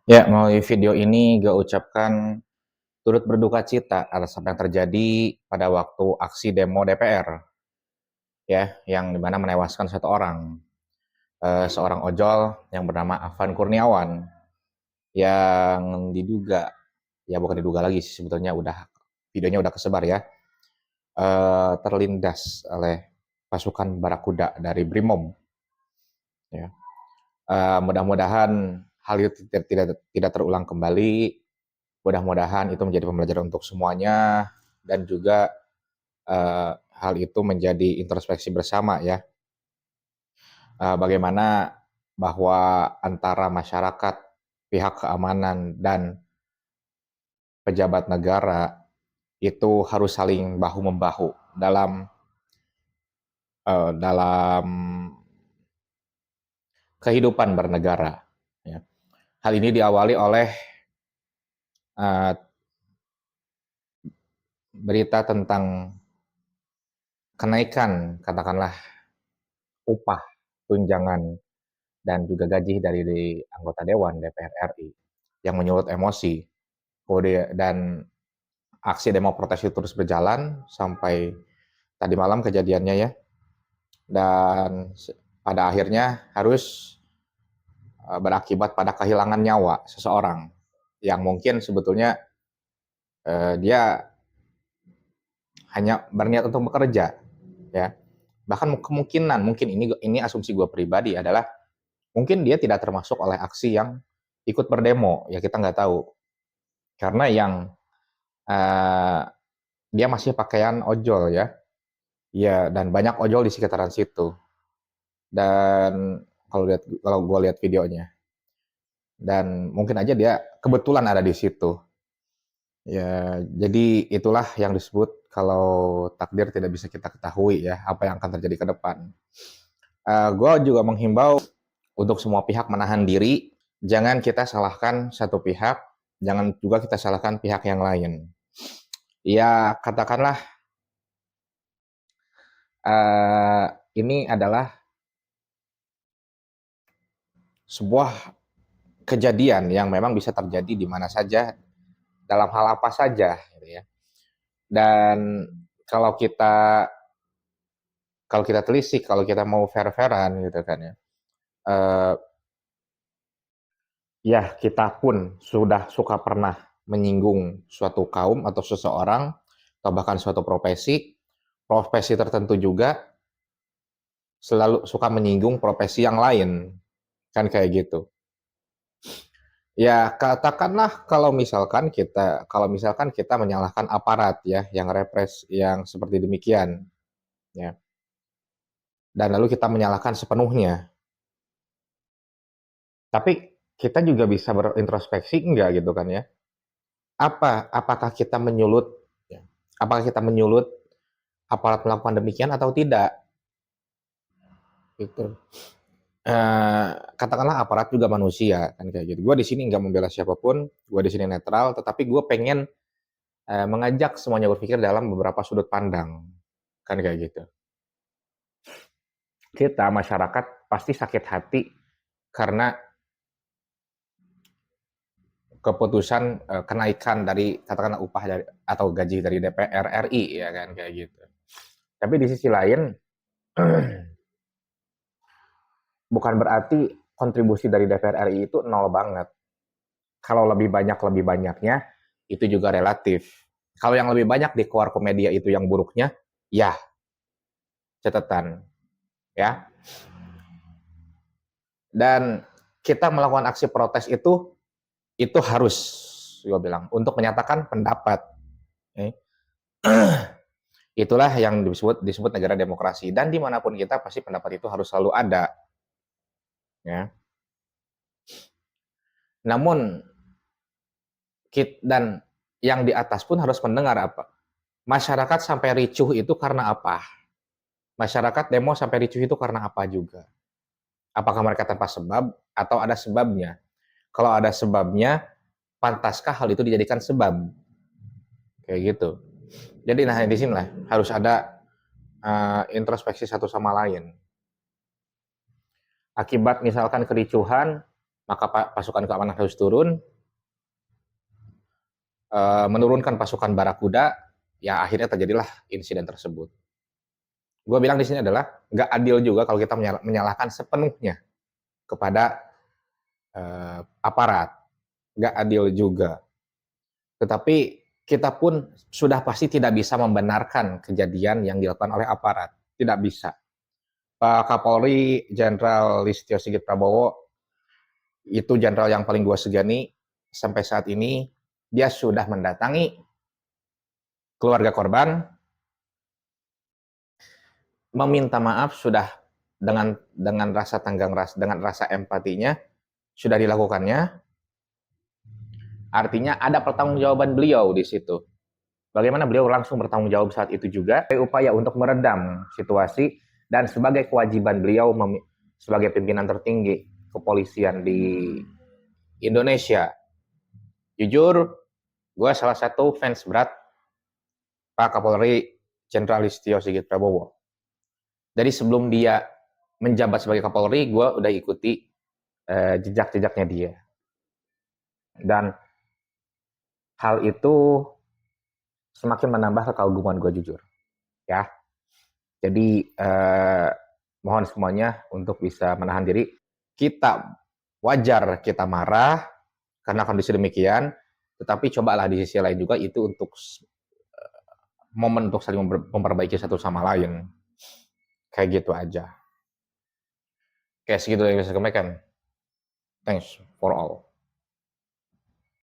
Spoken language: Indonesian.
Ya, melalui video ini gue ucapkan turut berduka cita atas apa yang terjadi pada waktu aksi demo DPR, ya, yang dimana menewaskan satu orang, seorang ojol yang bernama Afan Kurniawan, yang diduga, ya bukan diduga lagi sih sebetulnya videonya udah kesebar ya, terlindas oleh pasukan Barakuda dari Brimob, ya. Mudah-mudahan hal itu tidak terulang kembali. Mudah-mudahan itu menjadi pembelajaran untuk semuanya dan juga hal itu menjadi introspeksi bersama ya. Bagaimana bahwa antara masyarakat, pihak keamanan dan pejabat negara itu harus saling bahu membahu dalam kehidupan bernegara. Ya. Hal ini diawali oleh uh, berita tentang kenaikan katakanlah upah, tunjangan dan juga gaji dari anggota Dewan DPR RI yang menyulut emosi. Dan aksi demo protes itu terus berjalan sampai tadi malam kejadiannya ya. Dan pada akhirnya harus berakibat pada kehilangan nyawa seseorang yang mungkin sebetulnya dia hanya berniat untuk bekerja ya. Bahkan kemungkinan mungkin ini asumsi gue pribadi adalah mungkin dia tidak termasuk oleh aksi yang ikut berdemo ya, kita nggak tahu karena yang uh, dia masih pakaian ojol ya. Iya, dan banyak ojol di sekitaran situ. Dan kalau gue lihat videonya, dan mungkin aja dia kebetulan ada di situ. Ya, jadi itulah yang disebut kalau takdir tidak bisa kita ketahui ya, apa yang akan terjadi ke depan. Gue juga menghimbau untuk semua pihak menahan diri, jangan kita salahkan satu pihak, jangan juga kita salahkan pihak yang lain. Ya, katakanlah uh, ini adalah sebuah kejadian yang memang bisa terjadi di mana saja, dalam hal apa saja, gitu ya. Dan kalau kita kalau kita telisik, kalau kita mau fair-fairan gitu kan ya, eh, ya kita pun sudah suka pernah menyinggung suatu kaum atau seseorang atau bahkan suatu profesi tertentu juga selalu suka menyinggung profesi yang lain, kan kayak gitu. Ya, katakanlah kalau misalkan kita menyalahkan aparat ya, yang yang seperti demikian, ya. Dan lalu kita menyalahkan sepenuhnya. Tapi kita juga bisa berintrospeksi enggak gitu kan ya. Apakah kita menyulut ya, apakah kita menyulut aparat melakukan demikian atau tidak gitu. Katakanlah aparat juga manusia kan kayak gitu. Gue di sini nggak membela siapapun, gue di sini netral, tetapi gue pengen mengajak semuanya berpikir dalam beberapa sudut pandang, kan kayak gitu. Kita masyarakat pasti sakit hati karena keputusan kenaikan dari katakanlah upah dari atau gaji dari DPR RI ya kan kayak gitu. Tapi di sisi lain bukan berarti kontribusi dari DPR RI itu nol banget. Kalau lebih banyaknya itu juga relatif. Kalau yang lebih banyak dikeluar ke media itu yang buruknya, ya catatan ya. Dan kita melakukan aksi protes itu harus gue bilang untuk menyatakan pendapat. Okay. Itulah yang disebut negara demokrasi, dan dimanapun kita pasti pendapat itu harus selalu ada ya. Namun dan yang di atas pun harus mendengar apa masyarakat sampai ricuh itu karena apa, masyarakat demo sampai ricuh itu karena apa juga, apakah mereka tanpa sebab atau ada sebabnya. Kalau ada sebabnya, pantaskah hal itu dijadikan sebab, kayak gitu. Jadi nah di sini lah harus ada introspeksi satu sama lain. Akibat misalkan kericuhan, maka pasukan keamanan harus turun, menurunkan pasukan Barakuda, ya akhirnya terjadilah insiden tersebut. Gue bilang di sini adalah nggak adil juga kalau kita menyalahkan sepenuhnya kepada aparat, nggak adil juga. Tetapi kita pun sudah pasti tidak bisa membenarkan kejadian yang dilakukan oleh aparat, tidak bisa. Pak Kapolri Jenderal Listio Sigit Prabowo itu jenderal yang paling gue segani sampai saat ini. Dia sudah mendatangi keluarga korban, meminta maaf sudah dengan rasa tenggang rasa, dengan rasa empatinya sudah dilakukannya. Artinya ada pertanggungjawaban beliau di situ. Bagaimana beliau langsung bertanggung jawab saat itu juga, upaya untuk meredam situasi dan sebagai kewajiban beliau sebagai pimpinan tertinggi kepolisian di Indonesia. Jujur, gue salah satu fans berat Pak Kapolri Jenderal Listio Sigit Prabowo. Jadi sebelum dia menjabat sebagai Kapolri, gue udah ikuti jejak-jejaknya dia. Dan hal itu semakin menambah kekaguman gue jujur. Ya, jadi mohon semuanya untuk bisa menahan diri. Kita wajar kita marah karena kondisi demikian, tetapi cobalah di sisi lain juga itu untuk momen untuk saling memperbaiki satu sama lain. Kayak gitu aja. Kayak segitu yang bisa sampaikan. Thanks for all.